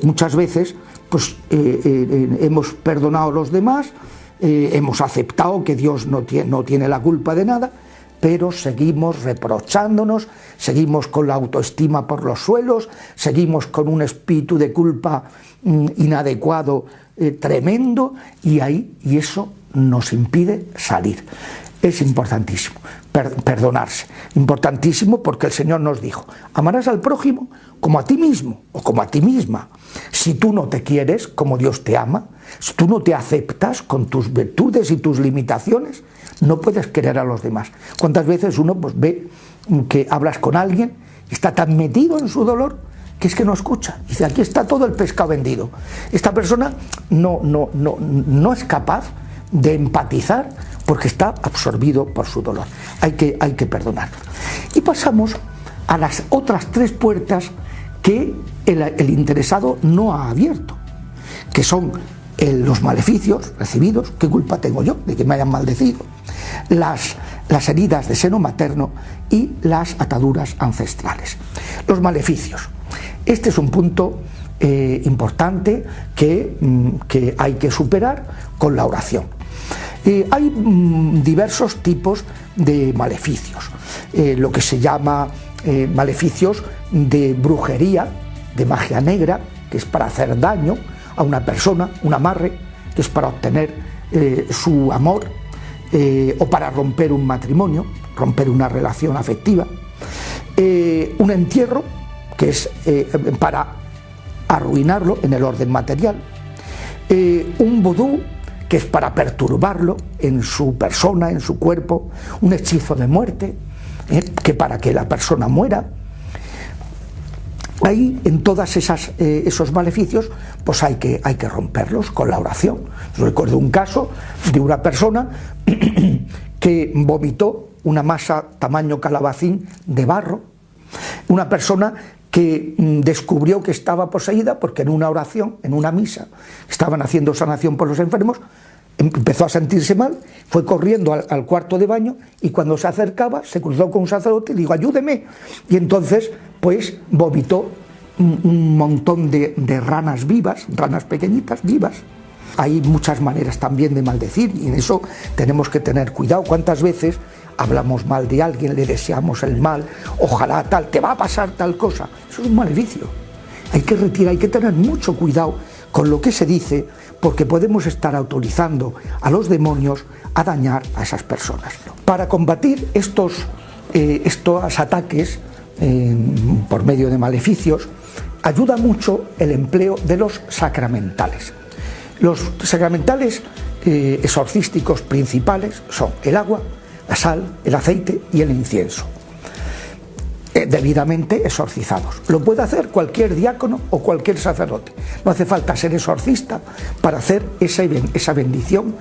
Muchas veces pues, hemos perdonado a los demás, hemos aceptado que Dios no tiene la culpa de nada, pero seguimos reprochándonos, seguimos con la autoestima por los suelos, seguimos con un espíritu de culpa inadecuado, tremendo, y eso nos impide salir. Es importantísimo perdonarse, importantísimo, porque el Señor nos dijo: amarás al prójimo como a ti mismo o como a ti misma. Si tú no te quieres como Dios te ama, si tú no te aceptas con tus virtudes y tus limitaciones, no puedes querer a los demás. ¿Cuántas veces uno pues, ve que hablas con alguien y está tan metido en su dolor que es que no escucha? Dice: aquí está todo el pescado vendido. Esta persona no es capaz de empatizar porque está absorbido por su dolor. Hay que perdonar. Y pasamos a las otras 3 puertas que el interesado no ha abierto, que son los maleficios recibidos. ¿Qué culpa tengo yo de que me hayan maldecido? Las heridas de seno materno y las ataduras ancestrales. Los maleficios. Este es un punto importante que hay que superar con la oración. Hay diversos tipos de maleficios, lo que se llama maleficios de brujería, de magia negra, que es para hacer daño a una persona, un amarre, que es para obtener su amor, o para romper un matrimonio, romper una relación afectiva, un entierro, que es para arruinarlo en el orden material, un vudú, que es para perturbarlo en su persona, en su cuerpo, un hechizo de muerte, que para que la persona muera. Ahí, en todos esos maleficios, pues hay que romperlos con la oración. Yo recuerdo un caso de una persona que vomitó una masa tamaño calabacín de barro, una persona que descubrió que estaba poseída porque en una oración, en una misa, estaban haciendo sanación por los enfermos, empezó a sentirse mal, fue corriendo al cuarto de baño y cuando se acercaba se cruzó con un sacerdote y le dijo: ayúdeme, y entonces pues vomitó un montón de ranas vivas, ranas pequeñitas vivas. Hay muchas maneras también de maldecir y en eso tenemos que tener cuidado. ¿Cuántas veces hablamos mal de alguien, le deseamos el mal, ojalá tal, te va a pasar tal cosa? Eso es un maleficio. Hay que retirar, hay que tener mucho cuidado con lo que se dice, porque podemos estar autorizando a los demonios a dañar a esas personas. Para combatir estos ataques por medio de maleficios, ayuda mucho el empleo de los sacramentales. Los sacramentales exorcísticos principales son el agua, la sal, el aceite y el incienso, debidamente exorcizados. Lo puede hacer cualquier diácono o cualquier sacerdote. No hace falta ser exorcista para hacer esa bendición,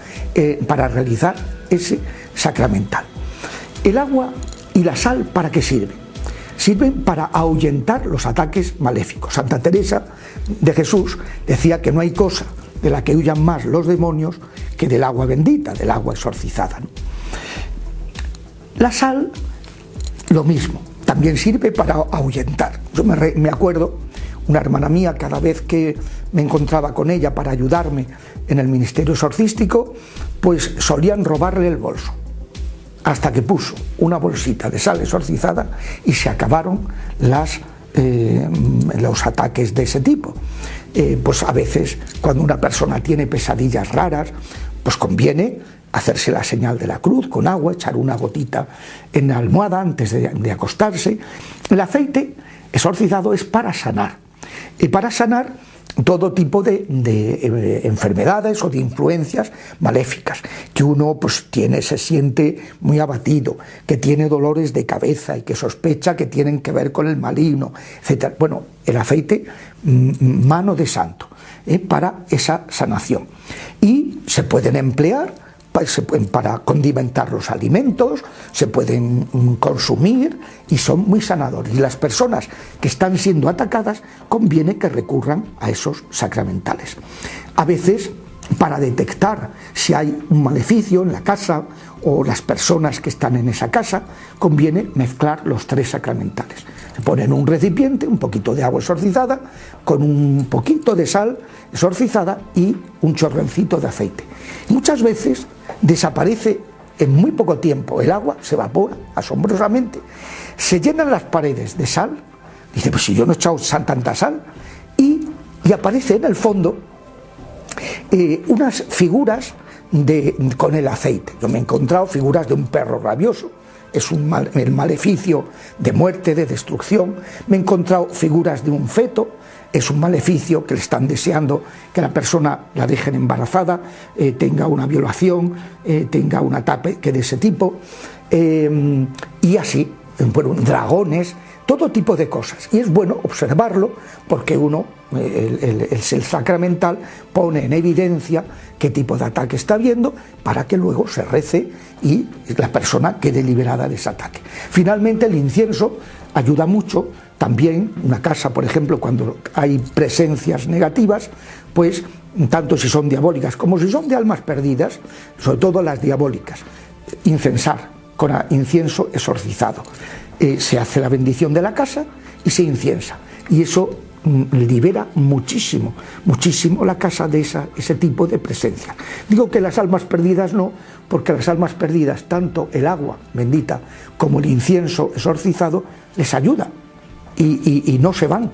para realizar ese sacramental. El agua y la sal, ¿para qué sirven? Sirven para ahuyentar los ataques maléficos. Santa Teresa de Jesús decía que no hay cosa de la que huyan más los demonios que del agua bendita, del agua exorcizada, ¿no? La sal, lo mismo, también sirve para ahuyentar. Yo me acuerdo, una hermana mía, cada vez que me encontraba con ella para ayudarme en el ministerio exorcístico, pues solían robarle el bolso, hasta que puso una bolsita de sal exorcizada y se acabaron los ataques de ese tipo. Pues a veces, cuando una persona tiene pesadillas raras, pues conviene hacerse la señal de la cruz con agua, echar una gotita en la almohada antes de acostarse. El aceite exorcizado es para sanar, y para sanar todo tipo de enfermedades o de influencias maléficas, que uno pues se siente muy abatido, que tiene dolores de cabeza y que sospecha que tienen que ver con el maligno, etc. Bueno, el aceite, mano de santo, para esa sanación. Y se pueden emplear para condimentar los alimentos, se pueden consumir y son muy sanadores. Y las personas que están siendo atacadas conviene que recurran a esos sacramentales. A veces, para detectar si hay un maleficio en la casa o las personas que están en esa casa, conviene mezclar los 3 sacramentales. Se pone en un recipiente un poquito de agua exorcizada, con un poquito de sal exorcizada y un chorrencito de aceite. Muchas veces desaparece en muy poco tiempo, el agua se evapora asombrosamente, se llenan las paredes de sal, dice, pues si yo no he echado tanta sal, y aparece en el fondo unas figuras con el aceite. Yo me he encontrado figuras de un perro rabioso, es el maleficio de muerte, de destrucción. Me he encontrado figuras de un feto, es un maleficio que le están deseando que la persona la dejen embarazada, tenga una violación, tenga un ataque de ese tipo, y así, bueno, dragones, todo tipo de cosas. Y es bueno observarlo porque uno, el sacramental, pone en evidencia qué tipo de ataque está habiendo para que luego se rece y la persona quede liberada de ese ataque. Finalmente, el incienso ayuda mucho. También una casa, por ejemplo, cuando hay presencias negativas, pues tanto si son diabólicas como si son de almas perdidas, sobre todo las diabólicas, incensar con incienso exorcizado. Se hace la bendición de la casa y se inciensa, y eso libera muchísimo, muchísimo la casa de ese tipo de presencia. Digo que las almas perdidas no, porque las almas perdidas, tanto el agua bendita como el incienso exorcizado, les ayuda y no se van.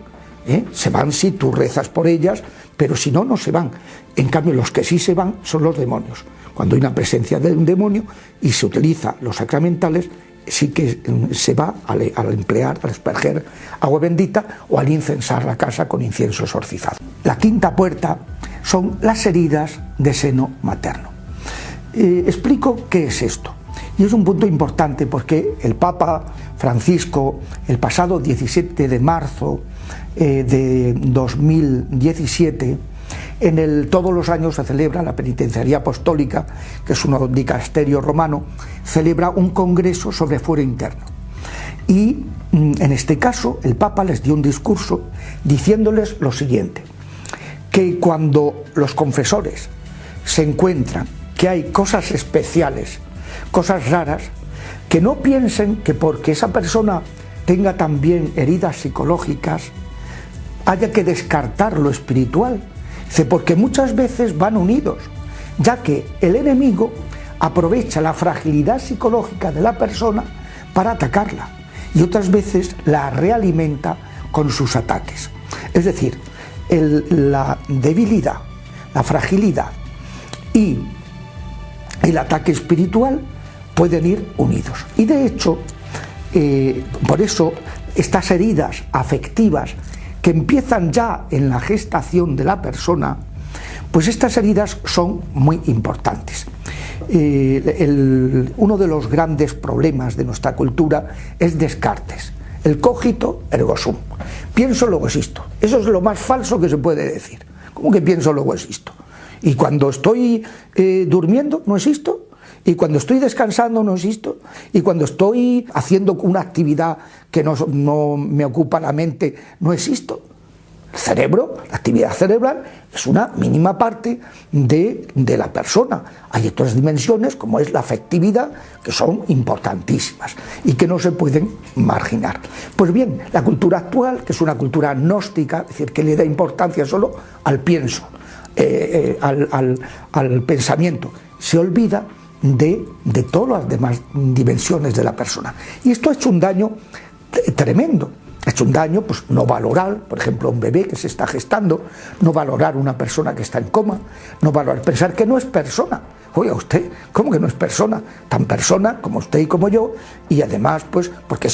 Se van si tú rezas por ellas, pero si no, no se van. En cambio, los que sí se van son los demonios. Cuando hay una presencia de un demonio y se utiliza los sacramentales, sí que se va al emplear, al asperger agua bendita o al incensar la casa con incienso exorcizado. La quinta puerta son las heridas de seno materno. Explico qué es esto. Y es un punto importante porque el Papa Francisco, el pasado 17 de marzo de 2017, todos los años se celebra la Penitenciaría Apostólica, que es un dicasterio romano, celebra un congreso sobre fuero interno. Y en este caso el Papa les dio un discurso diciéndoles lo siguiente, que cuando los confesores se encuentran que hay cosas especiales, cosas raras, que no piensen que porque esa persona tenga también heridas psicológicas haya que descartar lo espiritual. Porque muchas veces van unidos, ya que el enemigo aprovecha la fragilidad psicológica de la persona para atacarla y otras veces la realimenta con sus ataques. Es decir, la debilidad, la fragilidad y el ataque espiritual pueden ir unidos. Y de hecho, por eso estas heridas afectivas que empiezan ya en la gestación de la persona, pues estas heridas son muy importantes. Uno de los grandes problemas de nuestra cultura es Descartes, el cogito ergo sum. Pienso luego existo. Eso es lo más falso que se puede decir. ¿Cómo que pienso luego existo? Y cuando estoy durmiendo no existo, y cuando estoy descansando no existo, y cuando estoy haciendo una actividad que no me ocupa la mente no existo. El cerebro, la actividad cerebral, es una mínima parte de la persona. Hay otras dimensiones, como es la afectividad, que son importantísimas y que no se pueden marginar. Pues bien, la cultura actual, que es una cultura gnóstica, es decir, que le da importancia solo al pienso, al pensamiento, se olvida de todas las demás dimensiones de la persona. Y esto ha hecho un daño tremendo. Ha hecho un daño, pues no valorar, por ejemplo, un bebé que se está gestando, no valorar una persona que está en coma, no valorar, pensar que no es persona. Oiga, usted, ¿cómo que no es persona? Tan persona como usted y como yo, y además, pues, porque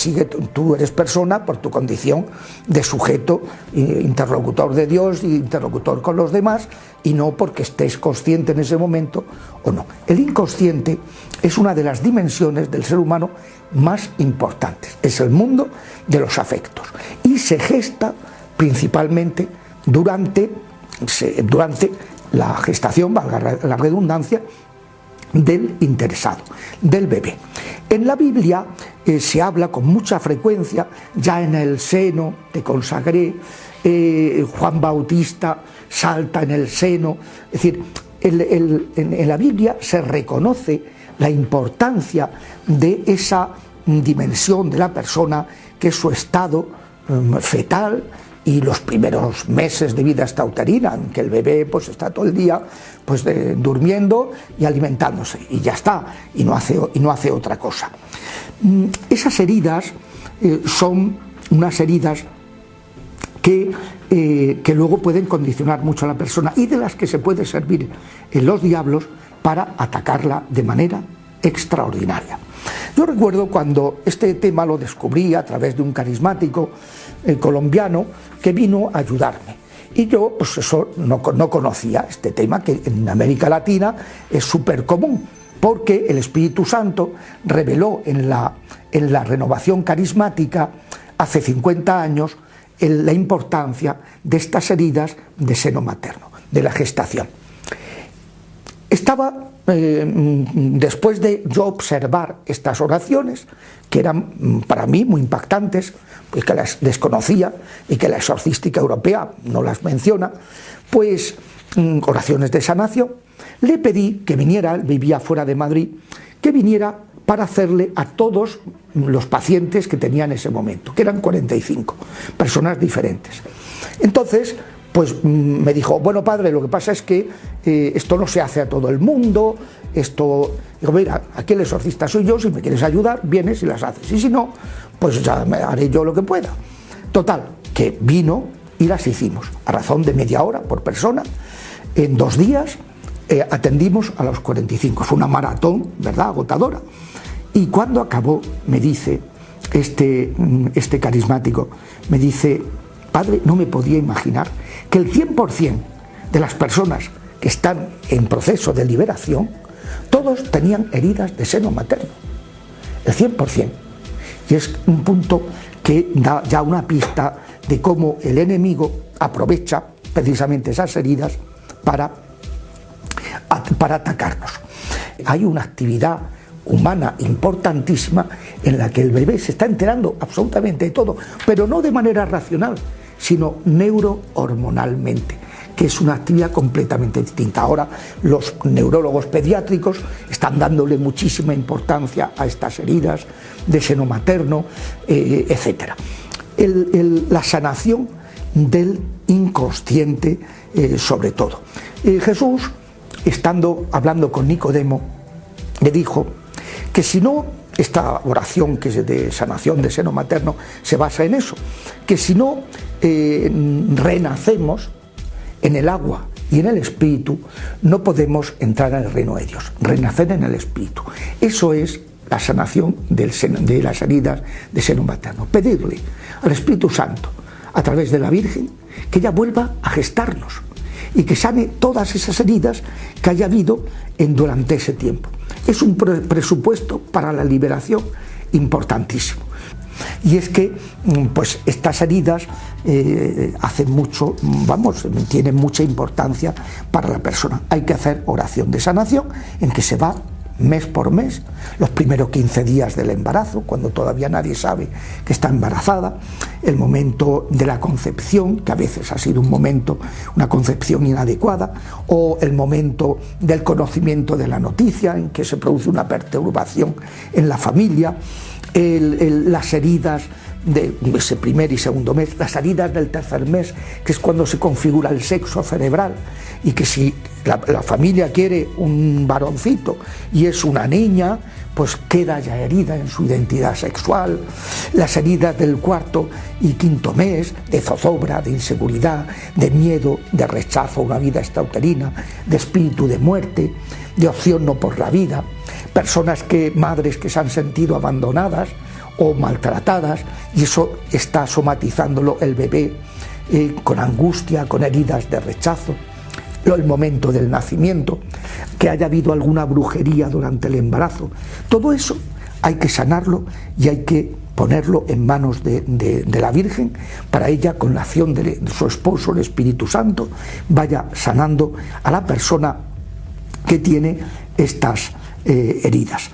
tú eres persona por tu condición de sujeto, interlocutor de Dios y interlocutor con los demás, y no porque estés consciente en ese momento o no. El inconsciente es una de las dimensiones del ser humano más importantes. Es el mundo de los afectos y se gesta principalmente durante la gestación, valga la redundancia, del interesado, del bebé. En la Biblia se habla con mucha frecuencia, ya en el seno te consagré, Juan Bautista salta en el seno, es decir, en la Biblia se reconoce la importancia de esa dimensión de la persona que es su estado fetal y los primeros meses de vida extrauterina, en que el bebé pues está todo el día pues durmiendo y alimentándose y ya está, y no hace otra cosa. Esas heridas son unas heridas que luego pueden condicionar mucho a la persona y de las que se puede servir en los diablos para atacarla de manera extraordinaria. Yo recuerdo cuando este tema lo descubrí a través de un carismático colombiano que vino a ayudarme. Y yo, pues eso, no conocía este tema, que en América Latina es súper común, porque el Espíritu Santo reveló en la renovación carismática hace 50 años la importancia de estas heridas de seno materno, de la gestación. Estaba, después de yo observar estas oraciones, que eran para mí muy impactantes, pues que las desconocía y que la exorcística europea no las menciona, pues oraciones de sanación, le pedí que viniera, él vivía fuera de Madrid, que viniera para hacerle a todos los pacientes que tenía en ese momento, que eran 45 personas diferentes. Entonces, pues me dijo, bueno padre, lo que pasa es que esto no se hace a todo el mundo, esto, digo, mira, aquí el exorcista soy yo, si me quieres ayudar, vienes y las haces, y si no, pues ya haré yo lo que pueda. Total, que vino y las hicimos, a razón de media hora por persona, en 2 días atendimos a los 45, fue una maratón, ¿verdad?, agotadora. Y cuando acabó, me dice este carismático, me dice, padre, no me podía imaginar que el 100% de las personas que están en proceso de liberación, todos tenían heridas de seno materno, el 100%. Y es un punto que da ya una pista de cómo el enemigo aprovecha precisamente esas heridas para atacarnos. Hay una actividad humana importantísima en la que el bebé se está enterando absolutamente de todo, pero no de manera racional, sino neurohormonalmente, que es una actividad completamente distinta. Ahora los neurólogos pediátricos están dándole muchísima importancia a estas heridas de seno materno, etc. La sanación del inconsciente, sobre todo. Jesús, hablando con Nicodemo, le dijo que si no, esta oración que es de sanación de seno materno se basa en eso, que si no renacemos en el agua y en el espíritu, no podemos entrar en el reino de Dios, renacer en el espíritu. Eso es la sanación de las heridas de seno materno, pedirle al Espíritu Santo, a través de la Virgen, que ella vuelva a gestarnos y que sane todas esas heridas que haya habido durante ese tiempo. Es un presupuesto para la liberación importantísimo. Y es que pues estas heridas hacen mucho, tienen mucha importancia para la persona. Hay que hacer oración de sanación en que se va mes por mes, los primeros 15 días del embarazo, cuando todavía nadie sabe que está embarazada, el momento de la concepción, que a veces ha sido una concepción inadecuada, o el momento del conocimiento de la noticia, en que se produce una perturbación en la familia, las heridas de ese primer y segundo mes, las heridas del tercer mes, que es cuando se configura el sexo cerebral, y que si la familia quiere un varoncito y es una niña, pues queda ya herida en su identidad sexual, las heridas del cuarto y quinto mes, de zozobra, de inseguridad, de miedo, de rechazo a una vida extrauterina, de espíritu de muerte, de opción no por la vida, madres que se han sentido abandonadas o maltratadas, y eso está somatizándolo el bebé con angustia, con heridas de rechazo. El momento del nacimiento, que haya habido alguna brujería durante el embarazo, todo eso hay que sanarlo y hay que ponerlo en manos de la Virgen, para ella, con la acción de su esposo, el Espíritu Santo, vaya sanando a la persona que tiene estas heridas.